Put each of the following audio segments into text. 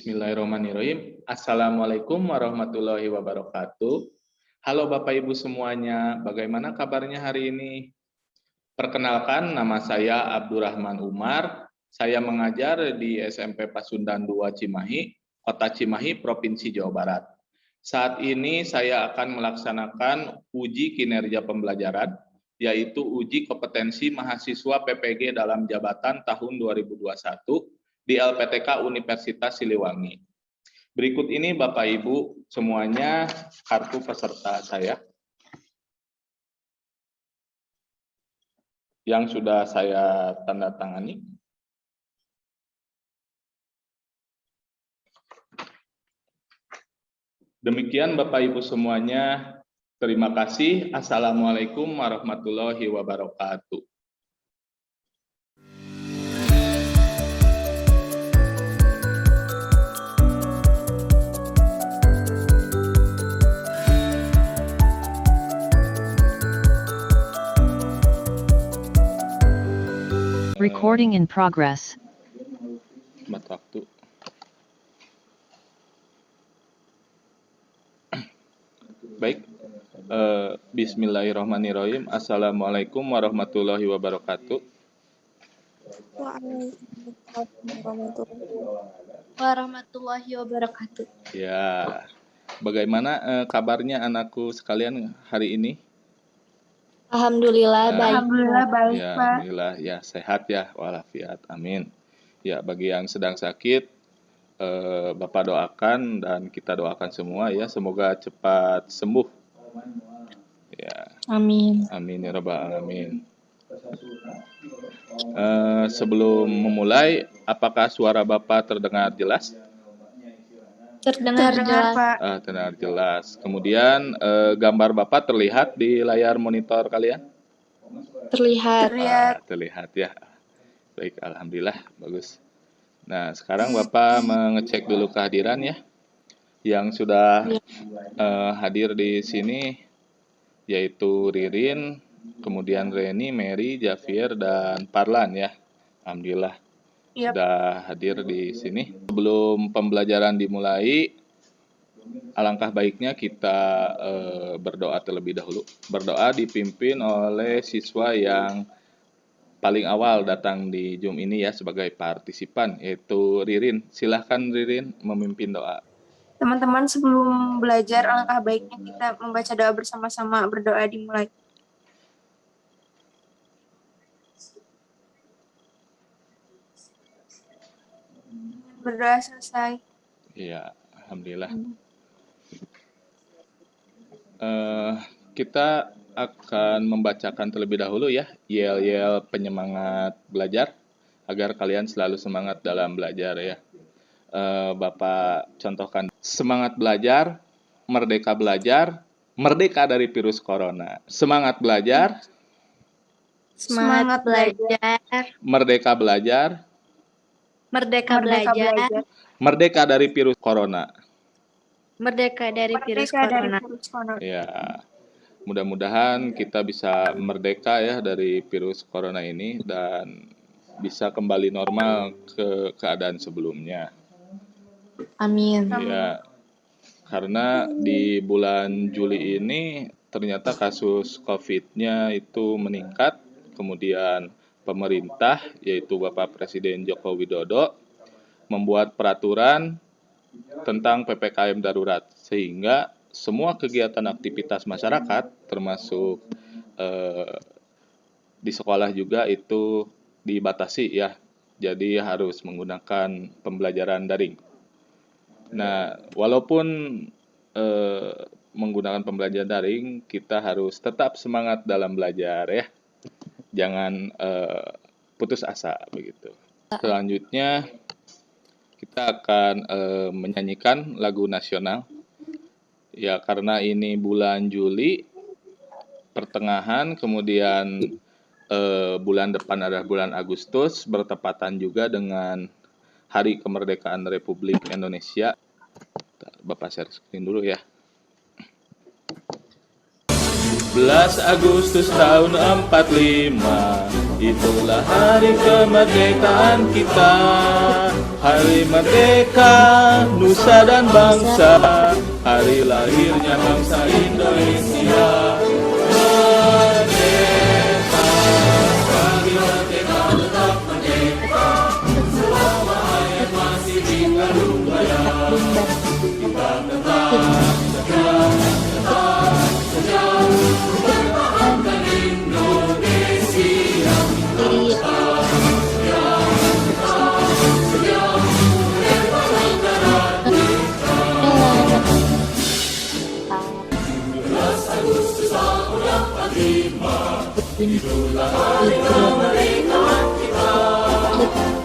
Bismillahirrahmanirrahim. Assalamualaikum warahmatullahi wabarakatuh. Halo Bapak Ibu semuanya, bagaimana kabarnya hari ini? Perkenalkan, nama saya Abdurrahman Umar. Saya mengajar di SMP Pasundan 2 Cimahi, Kota Cimahi, Provinsi Jawa Barat. Saat ini saya akan melaksanakan uji kinerja pembelajaran, yaitu uji kompetensi mahasiswa PPG dalam jabatan tahun 2021 di LPTK Universitas Siliwangi. Berikut ini Bapak Ibu semuanya kartu peserta saya yang sudah saya tanda tangani. Demikian Bapak Ibu semuanya, terima kasih. Assalamualaikum warahmatullahi wabarakatuh. Recording in progress. Waktu. Baik, Bismillahirrahmanirrahim. Assalamualaikum warahmatullahi wabarakatuh. Warahmatullahi wabarakatuh. Ya, bagaimana kabarnya anakku sekalian hari ini? Alhamdulillah baik. Alhamdulillah baik, Ya, Pak. alhamdulillah ya, sehat ya walafiat. Amin. Ya, bagi yang sedang sakit, Bapak doakan dan kita doakan semua ya, semoga cepat sembuh. Ya, Amin. amin ya rabbal alamin. Sebelum memulai, apakah suara Bapak terdengar jelas? Terdengar jelas. Pak. Terdengar jelas. Kemudian gambar Bapak terlihat di layar monitor kalian? Terlihat. Terlihat ya. Baik, alhamdulillah, bagus. Nah, sekarang Bapak mengecek dulu kehadiran ya. Yang sudah hadir di sini yaitu Ririn, kemudian Reni, Mary, Javier, dan Parlan ya. Alhamdulillah sudah hadir di sini. Sebelum pembelajaran dimulai, alangkah baiknya kita berdoa terlebih dahulu. Berdoa dipimpin oleh siswa yang paling awal datang di Zoom ini ya sebagai partisipan, yaitu Ririn. Silahkan Ririn memimpin doa. Teman-teman, sebelum belajar, alangkah baiknya kita membaca doa bersama-sama. Berdoa dimulai. Berdoa selesai. Iya, alhamdulillah. Kita akan membacakan terlebih dahulu ya yel-yel penyemangat belajar agar kalian selalu semangat dalam belajar ya. Bapak contohkan, semangat belajar, merdeka dari virus corona. Semangat belajar, Semangat belajar. merdeka belajar, Merdeka belajar. merdeka dari virus corona. Merdeka dari virus Merdeka dari corona. virus corona. Ya, mudah-mudahan kita bisa merdeka ya dari virus corona ini dan bisa kembali normal ke keadaan sebelumnya. Amin. Ya, karena di bulan Juli ini ternyata kasus COVID-nya itu meningkat, kemudian pemerintah yaitu Bapak Presiden Joko Widodo membuat peraturan tentang PPKM darurat sehingga semua kegiatan aktivitas masyarakat termasuk di sekolah juga itu dibatasi ya. Jadi harus menggunakan pembelajaran daring. Nah, walaupun menggunakan pembelajaran daring, kita harus tetap semangat dalam belajar ya. Jangan putus asa begitu. Selanjutnya kita akan menyanyikan lagu nasional. Ya, karena ini bulan Juli pertengahan, kemudian bulan depan adalah bulan Agustus, bertepatan juga dengan Hari Kemerdekaan Republik Indonesia. Bapak share screen dulu ya. 11 Agustus tahun 45, Itulah hari kemerdekaan kita, hari merdeka nusa dan bangsa, hari lahirnya bangsa Indonesia. Merdeka, kami merdeka tetap merdeka, selama hayat masih di kandung badan. Kita tetap setia mempertahankan Indonesia. Itulah hari kemerdekaan kita,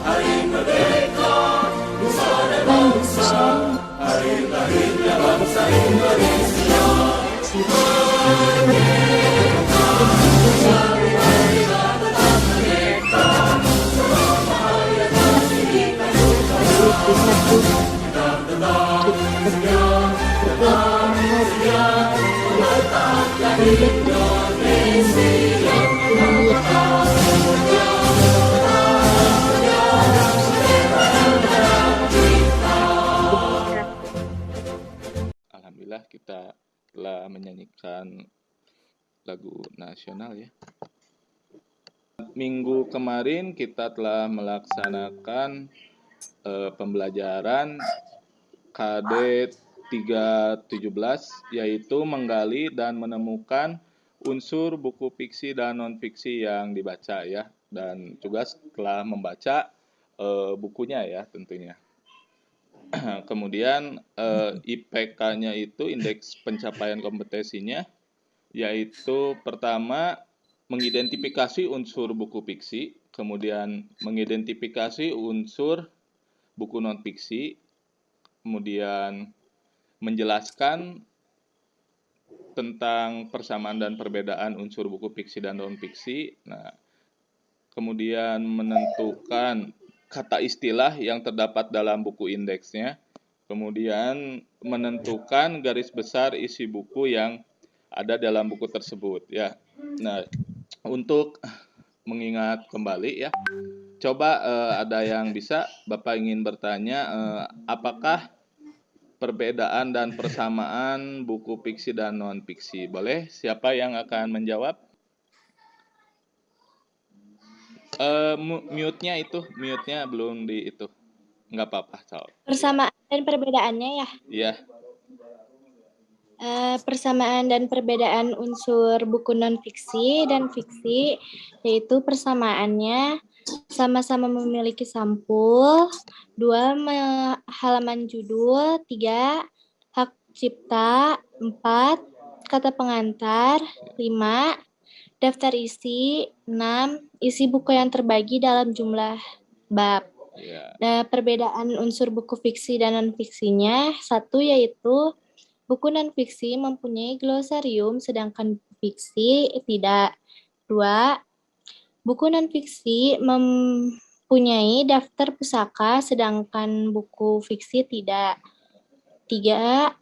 hari merdeka nusa dan bangsa, hari lahirnya bangsa Indonesia. Merdeka, kita tetap merdeka, selama hayat masih di kandung badan. Kita tetap setia mempertahankan Indonesia. Alhamdulillah kita telah menyanyikan lagu nasional ya. Minggu kemarin kita telah melaksanakan pembelajaran KD 317 yaitu menggali dan menemukan unsur buku fiksi dan non-fiksi yang dibaca ya, dan juga setelah membaca bukunya ya tentunya. Kemudian IPK-nya itu indeks pencapaian kompetensinya, yaitu pertama mengidentifikasi unsur buku fiksi, kemudian mengidentifikasi unsur buku non-fiksi, kemudian menjelaskan tentang persamaan dan perbedaan unsur buku fiksi dan non-fiksi. Nah, kemudian menentukan kata istilah yang terdapat dalam buku indeksnya. Kemudian menentukan garis besar isi buku yang ada dalam buku tersebut ya. Nah, untuk mengingat kembali ya, coba ada yang bisa Bapak ingin bertanya, apakah perbedaan dan persamaan buku fiksi dan non-fiksi? Boleh, siapa yang akan menjawab? Mute-nya belum di itu. Nggak apa-apa, Sal. Persamaan dan perbedaannya ya. Iya, Persamaan dan perbedaan unsur buku non-fiksi dan fiksi, yaitu persamaannya sama-sama memiliki sampul, 2 halaman judul, 3 hak cipta, 4 kata pengantar, 5 daftar isi, 6 isi buku yang terbagi dalam jumlah bab. iya. Nah, perbedaan unsur buku fiksi dan non-fiksinya, 1 yaitu buku non-fiksi mempunyai glosarium, sedangkan buku fiksi tidak. 2, buku non-fiksi mempunyai daftar pusaka, sedangkan buku fiksi tidak. 3,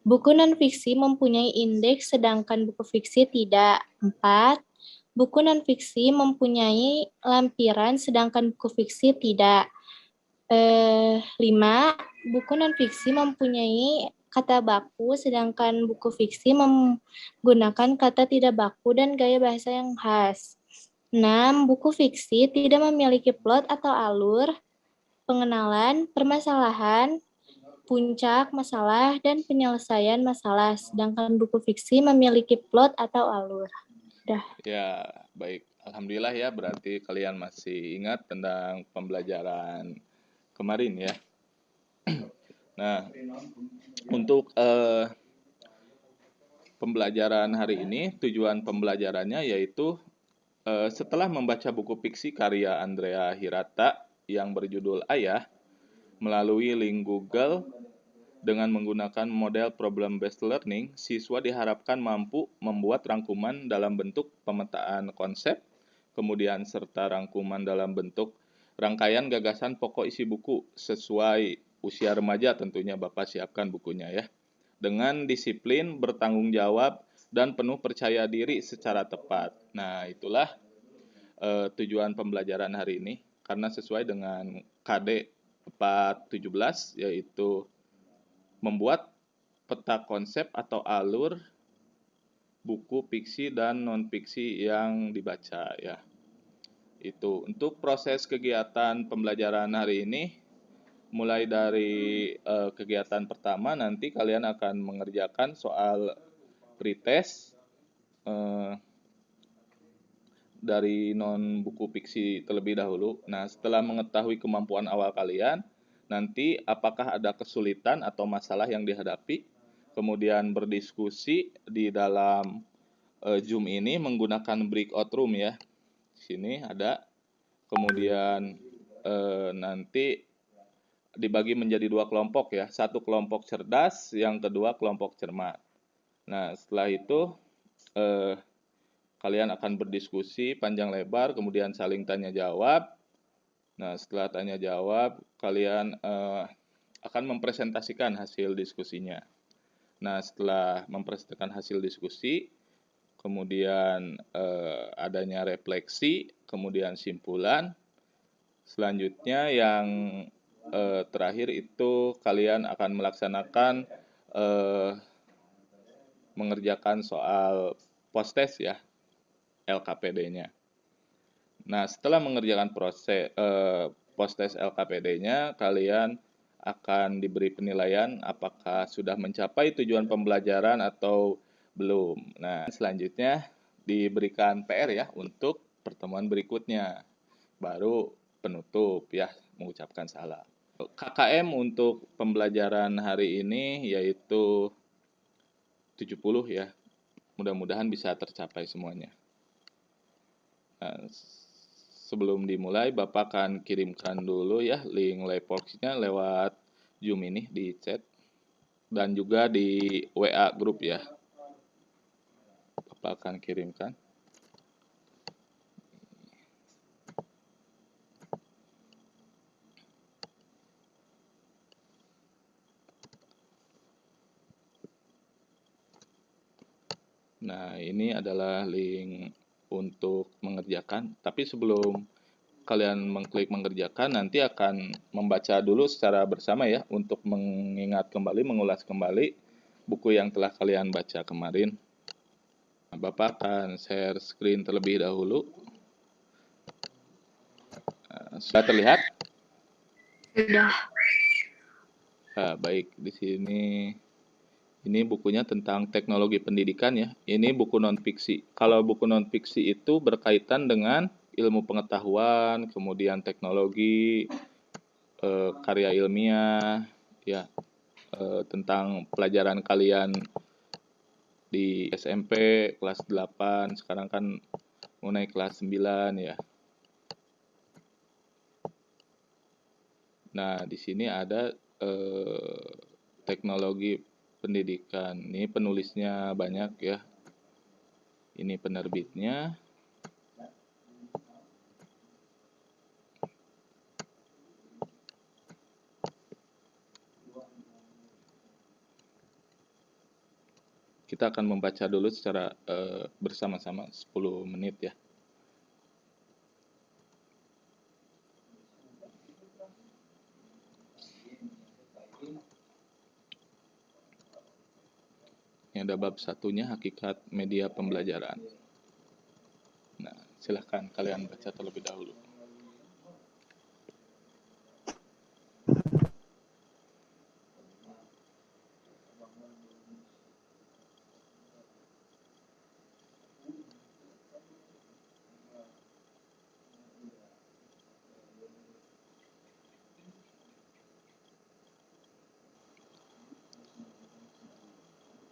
buku non-fiksi mempunyai indeks, sedangkan buku fiksi tidak. 4, buku non-fiksi mempunyai lampiran, sedangkan buku fiksi tidak. 5, buku non-fiksi mempunyai kata baku, sedangkan buku fiksi menggunakan kata tidak baku dan gaya bahasa yang khas. 6, buku fiksi tidak memiliki plot atau alur, pengenalan, permasalahan, puncak masalah, dan penyelesaian masalah, sedangkan buku fiksi memiliki plot atau alur. Ya, baik. Alhamdulillah ya, berarti kalian masih ingat tentang pembelajaran kemarin ya. Nah, untuk pembelajaran hari ini, tujuan pembelajarannya yaitu setelah membaca buku fiksi karya Andrea Hirata yang berjudul Ayah melalui link Google dengan menggunakan model problem based learning, siswa diharapkan mampu membuat rangkuman dalam bentuk pemetaan konsep, kemudian serta rangkuman dalam bentuk rangkaian gagasan pokok isi buku sesuai usia remaja, tentunya Bapak siapkan bukunya ya. Dengan disiplin, bertanggung jawab, dan penuh percaya diri secara tepat. Nah, itulah tujuan pembelajaran hari ini karena sesuai dengan KD 417 yaitu membuat peta konsep atau alur buku fiksi dan non-fiksi yang dibaca ya. Itu untuk proses kegiatan pembelajaran hari ini mulai dari kegiatan pertama nanti kalian akan mengerjakan soal pretest dari non buku fiksi terlebih dahulu. Nah, setelah mengetahui kemampuan awal kalian, nanti apakah ada kesulitan atau masalah yang dihadapi, kemudian berdiskusi di dalam Zoom ini menggunakan breakout room ya. Di sini ada. Kemudian nanti dibagi menjadi 2 kelompok ya. Satu kelompok cerdas, yang kedua kelompok cermat. Nah, setelah itu kalian akan berdiskusi panjang lebar, kemudian saling tanya jawab. Nah, setelah tanya jawab, kalian akan mempresentasikan hasil diskusinya. Nah, setelah mempresentasikan hasil diskusi, kemudian adanya refleksi, kemudian simpulan. Selanjutnya yang terakhir itu kalian akan melaksanakan mengerjakan soal post-test ya, LKPD-nya. Nah, setelah mengerjakan proses post-test LKPD-nya, kalian akan diberi penilaian apakah sudah mencapai tujuan pembelajaran atau belum. Nah, selanjutnya diberikan PR ya untuk pertemuan berikutnya. Baru penutup ya, mengucapkan salam. KKM untuk pembelajaran hari ini yaitu 70 ya. Mudah-mudahan bisa tercapai semuanya. Nah, sebelum dimulai, Bapak akan kirimkan dulu ya link Liveworks-nya lewat Zoom ini di chat dan juga di WA grup ya. Bapak akan kirimkan. Nah, ini adalah link untuk mengerjakan. Tapi sebelum kalian mengklik mengerjakan, nanti akan membaca dulu secara bersama ya, untuk mengingat kembali, mengulas kembali buku yang telah kalian baca kemarin. Nah, Bapak akan share screen terlebih dahulu. Sudah terlihat? Sudah. Nah, baik, di sini ini bukunya tentang teknologi pendidikan ya. Ini buku non-fiksi. Kalau buku non-fiksi itu berkaitan dengan ilmu pengetahuan, kemudian teknologi, karya ilmiah, ya, tentang pelajaran kalian di SMP kelas 8, sekarang kan mau naik kelas 9 ya. Nah, di sini ada teknologi pendidikan. Ini penulisnya banyak ya. Ini penerbitnya. Kita akan membaca dulu secara bersama-sama 10 menit ya. Ini ada bab satunya, hakikat media pembelajaran. Nah, silahkan kalian baca terlebih dahulu.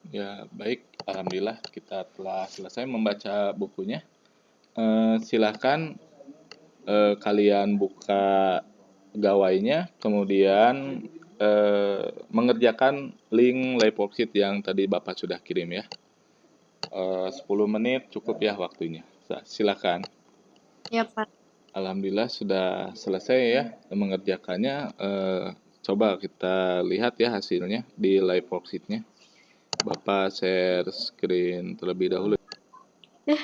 Ya, baik. Alhamdulillah kita telah selesai membaca bukunya. Silahkan kalian buka gawainya, kemudian mengerjakan link live worksheet yang tadi Bapak sudah kirim ya. 10 menit cukup ya waktunya. Silahkan. Ya, Pak. Alhamdulillah sudah selesai ya mengerjakannya. Coba kita lihat ya hasilnya di live worksheet-nya. Bapak share screen terlebih dahulu. Ya.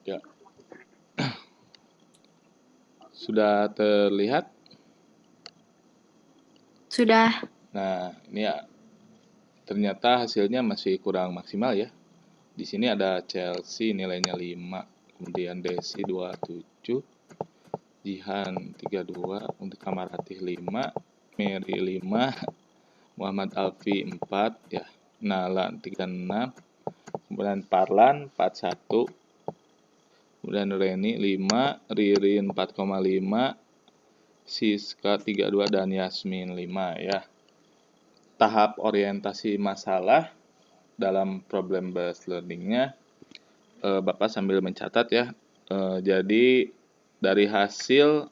Ya, sudah terlihat? Sudah. Nah, ini ya, ternyata hasilnya masih kurang maksimal ya. Di sini ada Chelsea nilainya 5, kemudian Desi 27, Jihan 32, untuk Kamaratih 5, Mary 5, Muhammad Alfi 4 ya. Nala 36, kemudian Parlan 41, kemudian Reni 5, Ririn 4,5, Siska 32 dan Yasmin 5 ya. Tahap orientasi masalah dalam problem based learning-nya Bapak sambil mencatat ya. Jadi dari hasil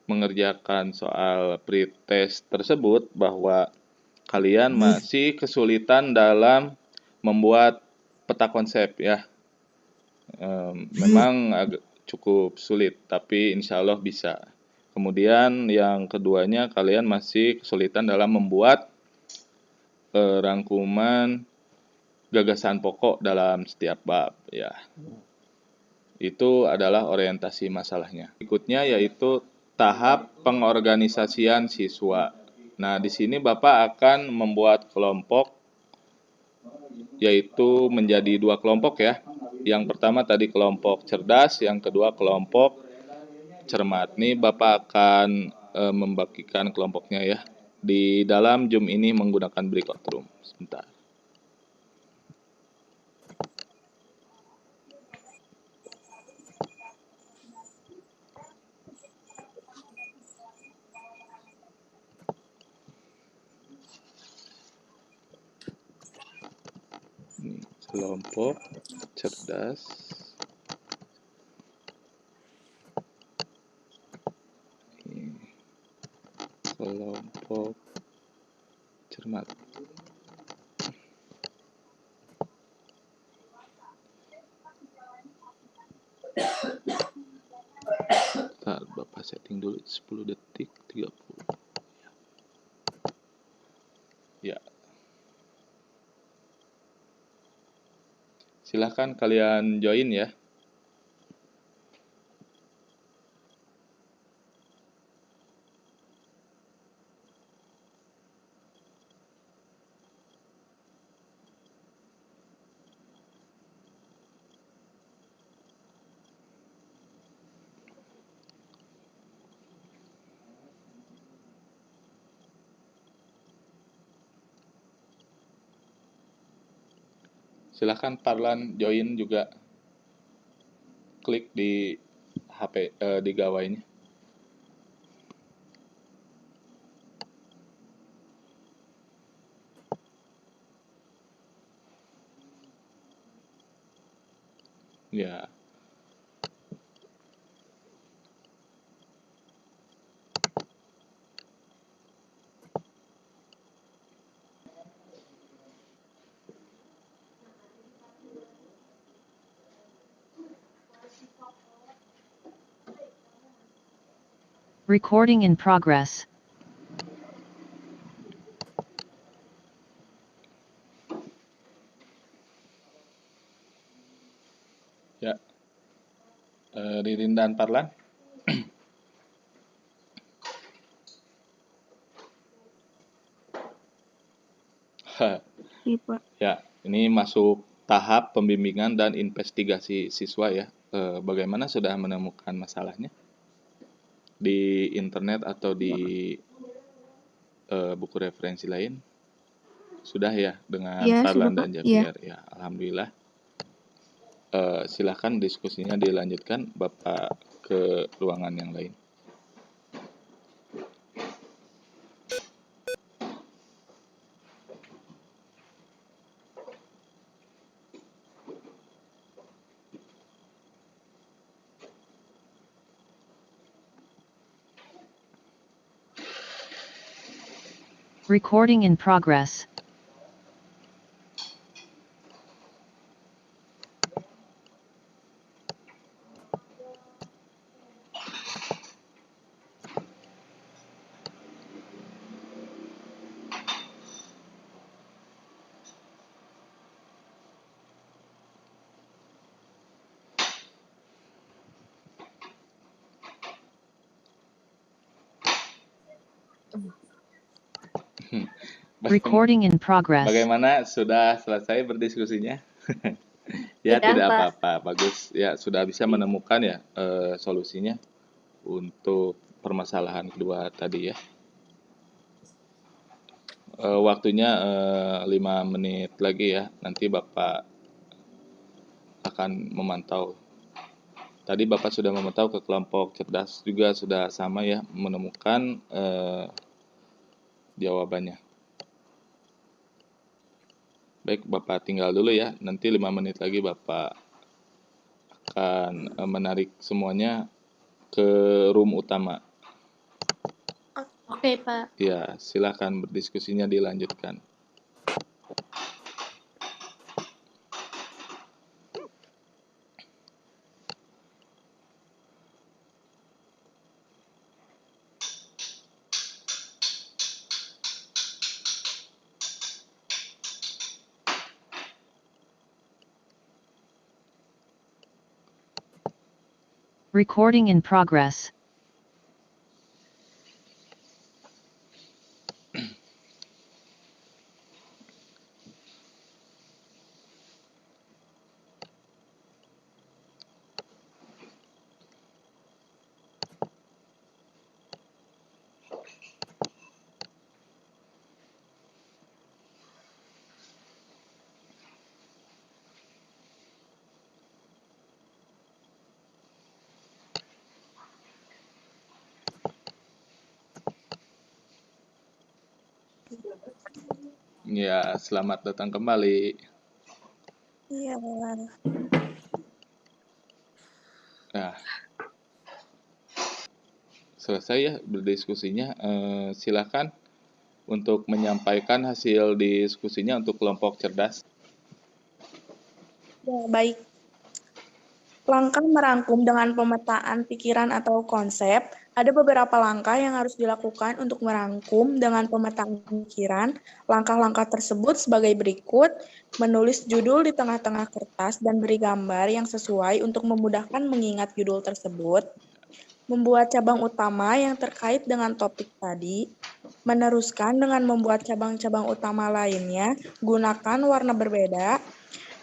mengerjakan soal pretest tersebut bahwa kalian masih kesulitan dalam membuat peta konsep ya. Memang agak cukup sulit, tapi insya Allah bisa. Kemudian yang keduanya kalian masih kesulitan dalam membuat rangkuman gagasan pokok dalam setiap bab ya. Itu adalah orientasi masalahnya. Berikutnya yaitu tahap pengorganisasian siswa. Nah, di sini Bapak akan membuat kelompok yaitu menjadi 2 kelompok ya. Yang pertama tadi kelompok cerdas, yang kedua kelompok cermat. Nih Bapak akan membagikan kelompoknya ya. Di dalam Zoom ini menggunakan breakout room. Sebentar. Ini kelompok cerdas. Ini kelompok cermat. Bentar, Bapak setting dulu 10 detik 30. Ya. Silahkan kalian join ya. Silahkan Parlan join juga. Klik di HP di gawainya. Ya. Recording in progress. Ya. Ririn dan Parlan. Iya, Pak. Ya, ini masuk tahap pembimbingan dan investigasi siswa ya. Bagaimana sudah menemukan masalahnya di internet atau di buku referensi lain? Sudah ya dengan Iya, sudah, Parlan Pak. dan Iya. Javier ya, alhamdulillah. Silahkan diskusinya dilanjutkan, Bapak ke ruangan yang lain. Recording in progress. Recording in progress. Bagaimana, sudah selesai berdiskusinya? Ya, Sudah, tidak Pak. apa-apa, bagus. Ya, sudah bisa menemukan ya solusinya untuk permasalahan kedua tadi ya. Waktunya 5 menit lagi ya. Nanti Bapak akan memantau. Tadi Bapak sudah memantau ke kelompok cerdas juga sudah sama ya, menemukan jawabannya. Baik, Bapak tinggal dulu ya. Nanti 5 menit lagi Bapak akan menarik semuanya ke room utama. Oke, Pak. Ya, silakan berdiskusinya dilanjutkan. Recording in progress. Ya, selamat datang kembali. Iya. Nah, selesai ya berdiskusinya. Silakan untuk menyampaikan hasil diskusinya untuk kelompok cerdas. Ya, baik. Langkah merangkum dengan pemetaan pikiran atau konsep. Ada beberapa langkah yang harus dilakukan untuk merangkum dengan pemetaan pikiran. Langkah-langkah tersebut sebagai berikut: menulis judul di tengah-tengah kertas dan beri gambar yang sesuai untuk memudahkan mengingat judul tersebut. Membuat cabang utama yang terkait dengan topik tadi. Meneruskan dengan membuat cabang-cabang utama lainnya. Gunakan warna berbeda.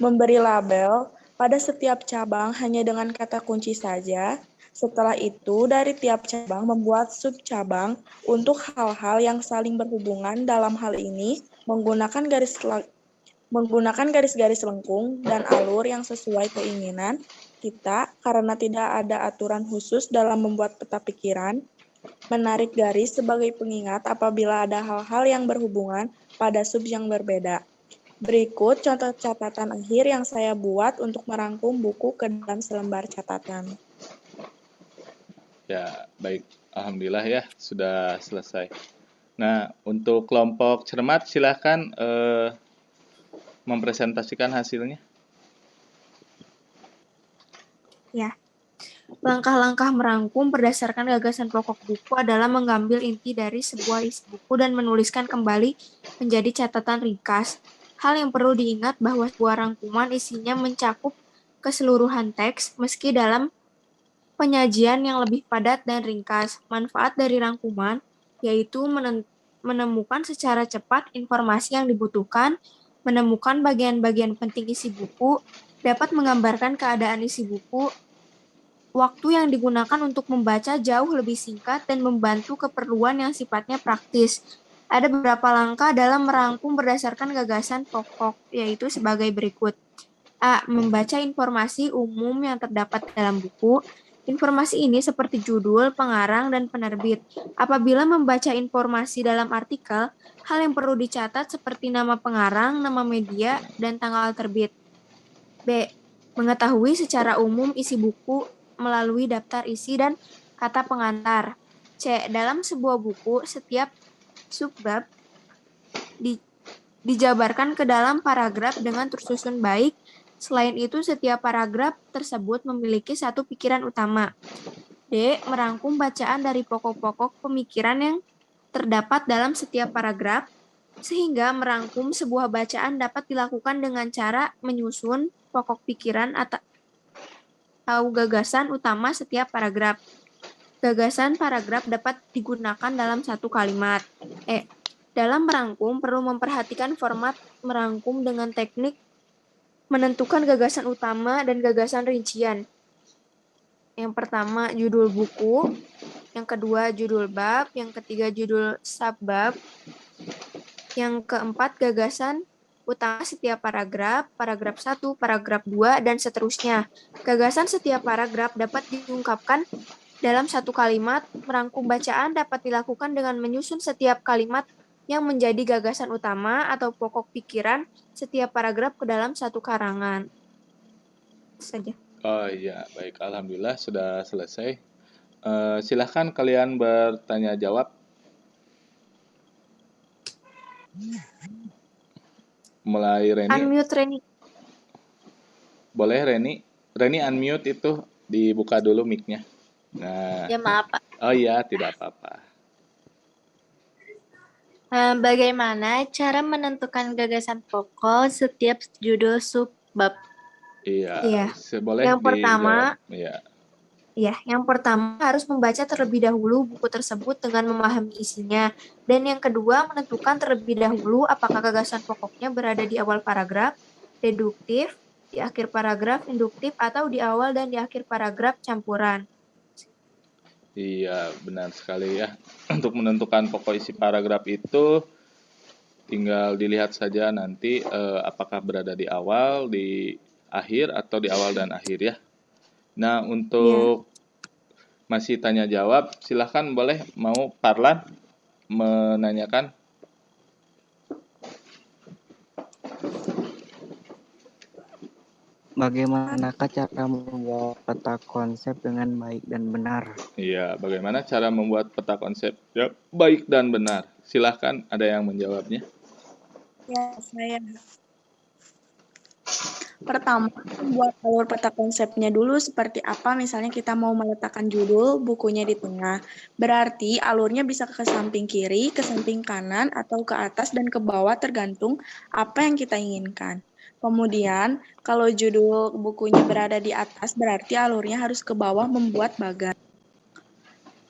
Memberi label pada setiap cabang hanya dengan kata kunci saja. Setelah itu, dari tiap cabang membuat sub-cabang untuk hal-hal yang saling berhubungan. Dalam hal ini, menggunakan garis-garis lengkung dan alur yang sesuai keinginan kita karena tidak ada aturan khusus dalam membuat peta pikiran. Menarik garis sebagai pengingat apabila ada hal-hal yang berhubungan pada sub yang berbeda. Berikut contoh catatan akhir yang saya buat untuk merangkum buku ke dalam selembar catatan. Ya, baik. Alhamdulillah ya, sudah selesai. Nah, untuk kelompok cermat silakan mempresentasikan hasilnya. Ya. Langkah-langkah merangkum berdasarkan gagasan pokok buku adalah mengambil inti dari sebuah isi buku dan menuliskan kembali menjadi catatan ringkas. Hal yang perlu diingat bahwa sebuah rangkuman isinya mencakup keseluruhan teks, meski dalam penyajian yang lebih padat dan ringkas. Manfaat dari rangkuman yaitu menemukan secara cepat informasi yang dibutuhkan, menemukan bagian-bagian penting isi buku, dapat menggambarkan keadaan isi buku, waktu yang digunakan untuk membaca jauh lebih singkat, dan membantu keperluan yang sifatnya praktis. Ada beberapa langkah dalam merangkum berdasarkan gagasan pokok, yaitu sebagai berikut. A. Membaca informasi umum yang terdapat dalam buku. Informasi ini seperti judul, pengarang, dan penerbit. Apabila membaca informasi dalam artikel, hal yang perlu dicatat seperti nama pengarang, nama media, dan tanggal terbit. B. Mengetahui secara umum isi buku melalui daftar isi dan kata pengantar. C. Dalam sebuah buku, setiap subbab dijabarkan ke dalam paragraf dengan tersusun baik. Selain itu, setiap paragraf tersebut memiliki satu pikiran utama. D. Merangkum bacaan dari pokok-pokok pemikiran yang terdapat dalam setiap paragraf, sehingga merangkum sebuah bacaan dapat dilakukan dengan cara menyusun pokok pikiran atau gagasan utama setiap paragraf. Gagasan paragraf dapat digunakan dalam satu kalimat. Dalam merangkum, perlu memperhatikan format merangkum dengan teknik menentukan gagasan utama dan gagasan rincian. Yang pertama, judul buku. Yang kedua, judul bab. Yang ketiga, judul subbab. Yang keempat, gagasan utama setiap paragraf, paragraf 1, paragraf 2, dan seterusnya. Gagasan setiap paragraf dapat diungkapkan dalam satu kalimat. Merangkum bacaan dapat dilakukan dengan menyusun setiap kalimat yang menjadi gagasan utama atau pokok pikiran setiap paragraf ke dalam satu karangan. Saja. Oh iya, baik. Alhamdulillah sudah selesai. Silahkan kalian bertanya jawab. Mulai Reni. Unmute Reni. Boleh Reni. Reni unmute itu dibuka dulu mic-nya. Nah, Ya maaf Pak. oh iya, tidak apa-apa. Bagaimana cara menentukan gagasan pokok setiap judul subbab? Iya, boleh Yang pertama, dijawab. Iya. yang pertama harus membaca terlebih dahulu buku tersebut dengan memahami isinya. Dan yang kedua, menentukan terlebih dahulu apakah gagasan pokoknya berada di awal paragraf, deduktif, di akhir paragraf, induktif, atau di awal dan di akhir paragraf campuran. Iya, benar sekali ya. Untuk menentukan pokok isi paragraf itu tinggal dilihat saja nanti apakah berada di awal, di akhir, atau di awal dan akhir ya. Nah, untuk masih tanya jawab, silahkan boleh mau Parlan menanyakan. Bagaimanakah cara membuat peta konsep dengan baik dan benar? Iya, bagaimana cara membuat peta konsep ya, baik dan benar? Silahkan, ada yang menjawabnya. Ya, saya. Pertama, membuat alur peta konsepnya dulu seperti apa. Misalnya kita mau meletakkan judul, bukunya di tengah. Berarti alurnya bisa ke samping kiri, ke samping kanan, atau ke atas dan ke bawah tergantung apa yang kita inginkan. Kemudian, kalau judul bukunya berada di atas, berarti alurnya harus ke bawah membuat bagan.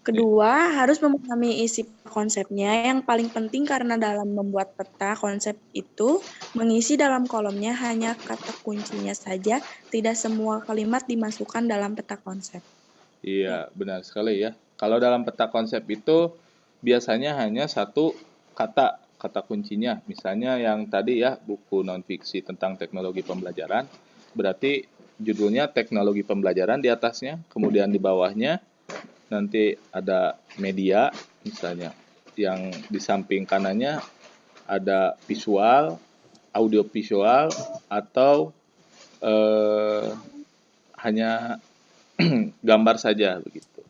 Kedua, harus memahami isi konsepnya. Yang paling penting karena dalam membuat peta konsep itu, mengisi dalam kolomnya hanya kata kuncinya saja, tidak semua kalimat dimasukkan dalam peta konsep. Iya, benar sekali ya. Kalau dalam peta konsep itu biasanya hanya satu kata kuncinya. Misalnya yang tadi ya, buku non-fiksi tentang teknologi pembelajaran, berarti judulnya teknologi pembelajaran di atasnya, kemudian di bawahnya nanti ada media, misalnya yang di samping kanannya ada visual, audio visual, atau hanya gambar saja begitu.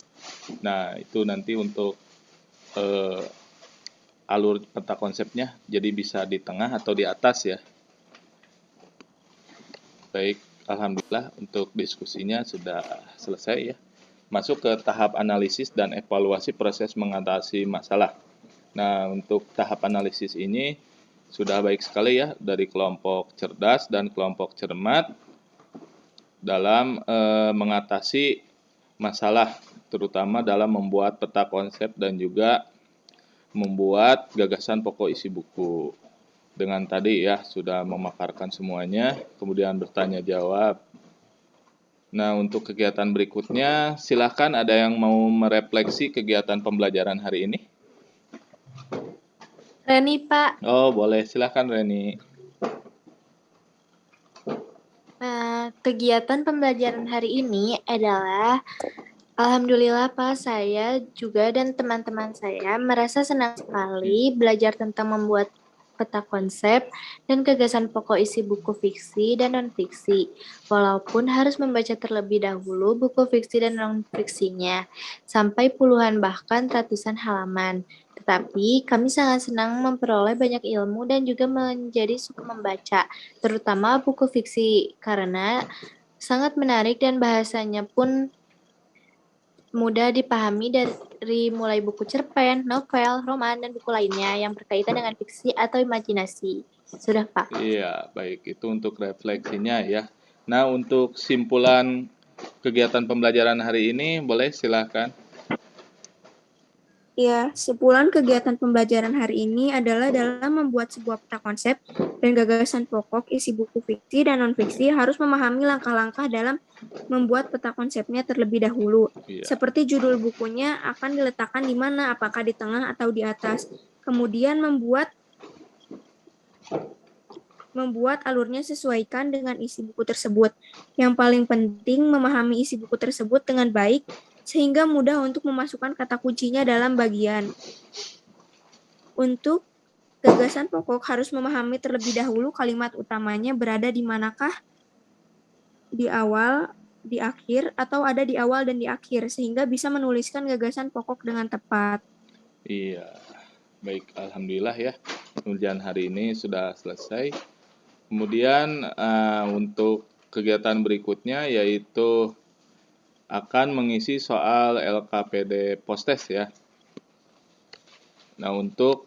Nah, itu nanti untuk alur peta konsepnya jadi bisa di tengah atau di atas ya. Baik, alhamdulillah untuk diskusinya sudah selesai ya. Masuk ke tahap analisis dan evaluasi proses mengatasi masalah. Nah, untuk tahap analisis ini sudah baik sekali ya dari kelompok cerdas dan kelompok cermat dalam mengatasi masalah, terutama dalam membuat peta konsep dan juga membuat gagasan pokok isi buku. Dengan tadi ya sudah memaparkan semuanya, kemudian bertanya jawab. Nah, untuk kegiatan berikutnya, silakan ada yang mau merefleksi kegiatan pembelajaran hari ini? Reni Pak. Oh, boleh. Silakan Reni. Kegiatan pembelajaran hari ini adalah alhamdulillah Pak, saya juga dan teman-teman saya merasa senang sekali belajar tentang membuat peta konsep dan gagasan pokok isi buku fiksi dan non-fiksi. Walaupun harus membaca terlebih dahulu buku fiksi dan non-fiksinya, sampai puluhan bahkan ratusan halaman. Tetapi kami sangat senang memperoleh banyak ilmu dan juga menjadi suka membaca, terutama buku fiksi, karena sangat menarik dan bahasanya pun mudah dipahami dari mulai buku cerpen, novel, roman, dan buku lainnya yang berkaitan dengan fiksi atau imajinasi. Sudah, Pak. Iya, baik. Itu untuk refleksinya ya. Nah, untuk simpulan kegiatan pembelajaran hari ini, boleh silakan. Ya, sepulang kegiatan pembelajaran hari ini adalah dalam membuat sebuah peta konsep dan gagasan pokok isi buku fiksi dan non-fiksi harus memahami langkah-langkah dalam membuat peta konsepnya terlebih dahulu. Iya. Seperti judul bukunya akan diletakkan di mana, apakah di tengah atau di atas. Kemudian membuat alurnya sesuaikan dengan isi buku tersebut. Yang paling penting memahami isi buku tersebut dengan baik sehingga mudah untuk memasukkan kata kuncinya dalam bagian. Untuk gagasan pokok harus memahami terlebih dahulu kalimat utamanya berada di manakah, di awal, di akhir, atau ada di awal dan di akhir, sehingga bisa menuliskan gagasan pokok dengan tepat. Iya, baik, alhamdulillah ya. Ujian hari ini sudah selesai. Kemudian untuk kegiatan berikutnya yaitu akan mengisi soal LKPD Postes ya. Nah, untuk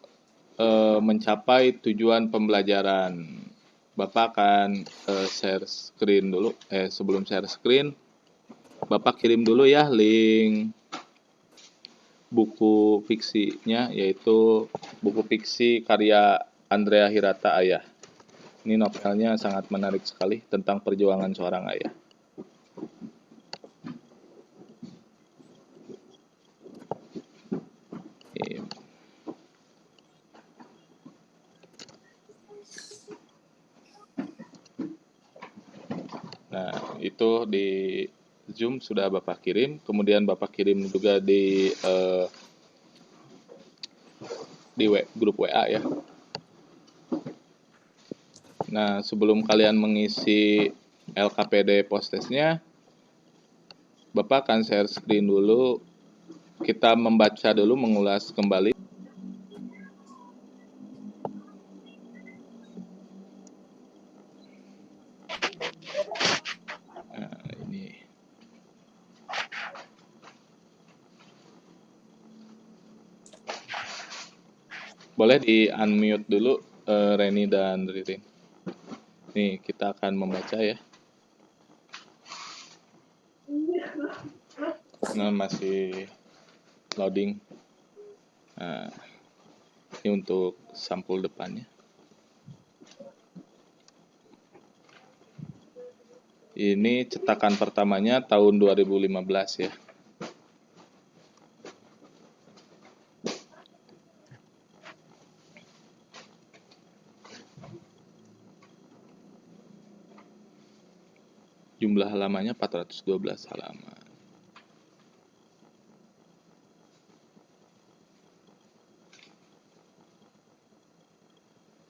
mencapai tujuan pembelajaran, Bapak akan share screen dulu. Sebelum share screen, Bapak kirim dulu ya link buku fiksinya, yaitu buku fiksi karya Andrea Hirata Ayah. Ini novelnya sangat menarik sekali tentang perjuangan seorang ayah. Nah, itu di Zoom sudah Bapak kirim, kemudian Bapak kirim juga di grup WA ya. Nah, sebelum kalian mengisi LKPD Postesnya, Bapak akan share screen dulu. Kita membaca dulu, mengulas kembali. Nah, ini. Boleh di-unmute dulu, Reni dan Ririn. Nih, kita akan membaca ya. Nah, masih loading. Nah, ini untuk sampul depannya. Ini cetakan pertamanya tahun 2015 ya. Jumlah halamannya 412 halaman.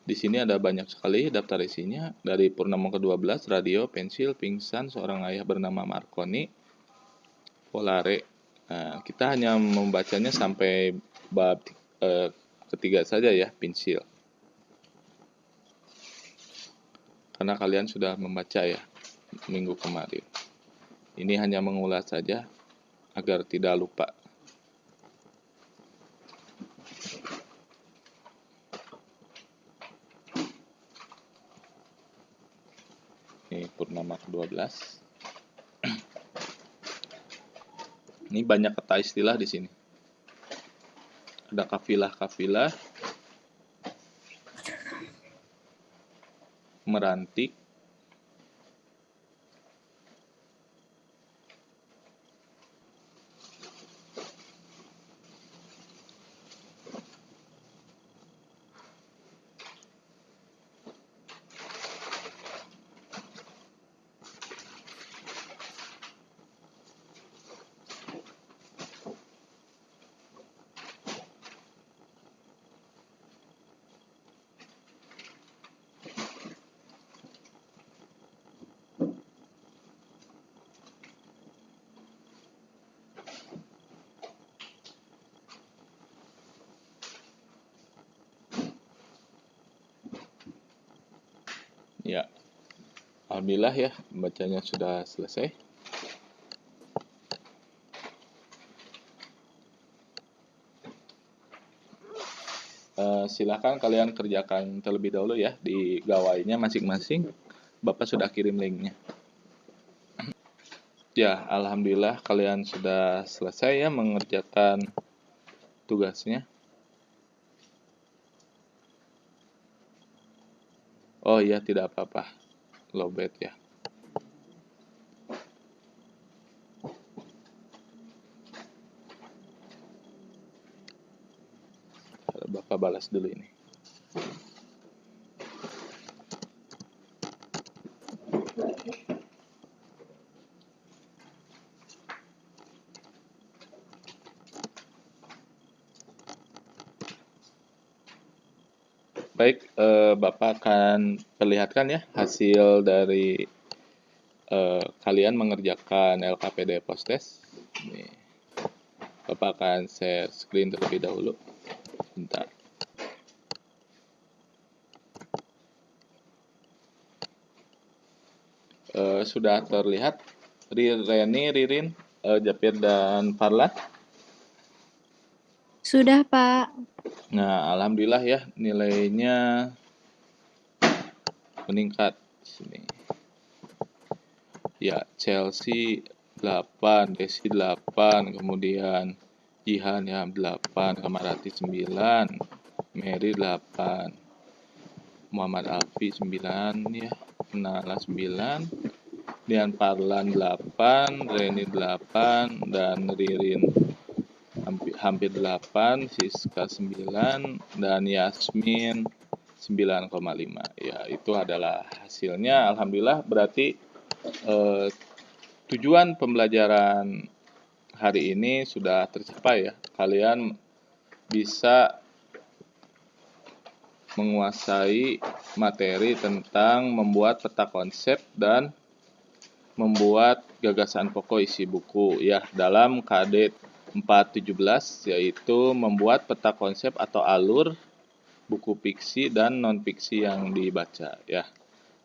Di sini ada banyak sekali daftar isinya, dari Purnama ke-12, radio, pensil, pingsan, seorang ayah bernama Marconi, Polare. Nah, kita hanya membacanya sampai bab ketiga saja ya, pensil. Karena kalian sudah membaca ya minggu kemarin. Ini hanya mengulas saja agar tidak lupa. Ini Purnama ke-12. Ini banyak kata istilah di sini. Ada kafilah-kafilah, merantik, ya. Alhamdulillah ya, bacanya sudah selesai. Silakan kalian kerjakan terlebih dahulu ya di gawainya masing-masing. Bapak sudah kirim linknya. Ya, alhamdulillah kalian sudah selesai ya mengerjakan tugasnya? Oh iya, tidak apa-apa. Lowbat ya. Bapak balas dulu ini. Baik, Bapak akan perlihatkan ya hasil dari kalian mengerjakan LKPD Postes. Nih. Bapak akan share screen terlebih dahulu. Bentar. Sudah terlihat Reni, Ririn, Japir, dan Farlan? Sudah, Pak. Nah, alhamdulillah ya, nilainya meningkat sini. Ya, Chelsea 8, Desi 8, kemudian Jihan ya 8, Kamarati 9, Mary 8, Muhammad Alfi 9 ya, Nala 9, Dian Parlan 8, Reni 8, dan Ririn hampir 8, Siska 9, dan Yasmin 9,5. Ya, itu adalah hasilnya. Alhamdulillah, berarti tujuan pembelajaran hari ini sudah tercapai ya. Kalian bisa menguasai materi tentang membuat peta konsep dan membuat gagasan pokok isi buku ya dalam KD 417, yaitu membuat peta konsep atau alur buku fiksi dan non fiksi yang dibaca ya.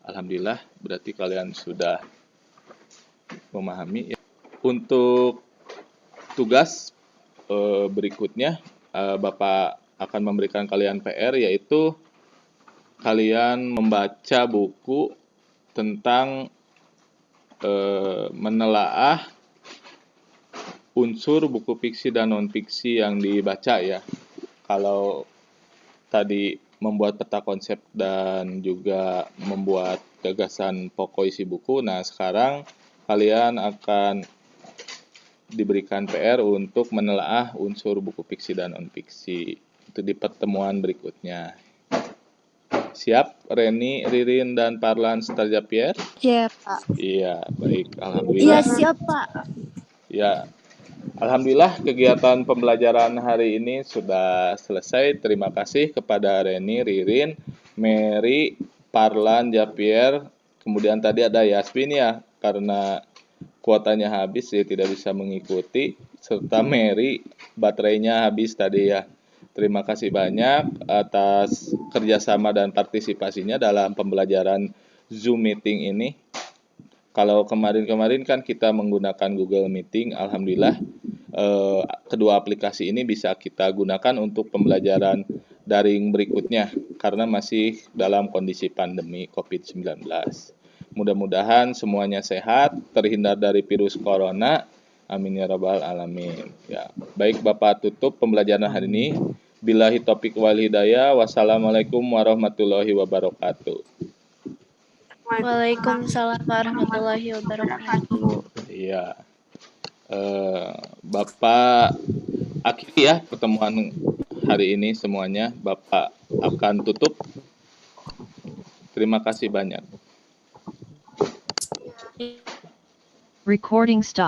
Alhamdulillah, berarti kalian sudah memahami ya. Untuk tugas berikutnya, Bapak akan memberikan kalian PR, yaitu kalian membaca buku tentang menelaah unsur buku fiksi dan non fiksi yang dibaca ya. Kalau tadi membuat peta konsep dan juga membuat gagasan pokok isi buku, nah sekarang kalian akan diberikan PR untuk menelaah unsur buku fiksi dan non fiksi. Itu di pertemuan berikutnya. Siap, Reni, Ririn, dan Parlan serta Japier? Iya, Pak. Iya, baik. Iya, Alhamdulillah. siap, Pak. Ya, alhamdulillah kegiatan pembelajaran hari ini sudah selesai. Terima kasih kepada Reni, Ririn, Mary, Parlan, Japier. Kemudian tadi ada Yasmin ya, karena kuotanya habis dia tidak bisa mengikuti, serta Mary baterainya habis tadi ya. Terima kasih banyak atas kerjasama dan partisipasinya dalam pembelajaran Zoom meeting ini. Kalau kemarin-kemarin kan kita menggunakan Google Meeting, alhamdulillah kedua aplikasi ini bisa kita gunakan untuk pembelajaran daring berikutnya karena masih dalam kondisi pandemi COVID-19. Mudah-mudahan semuanya sehat, terhindar dari virus corona. Amin ya rabbal alamin. Ya, baik Bapak tutup pembelajaran hari ini. Billahi taufiq wal hidayah. Wassalamualaikum warahmatullahi wabarakatuh. Waalaikumsalam warahmatullahi wabarakatuh. Iya. Bapak akhiri ya pertemuan hari ini semuanya. Bapak akan tutup. Terima kasih banyak. Recording stop.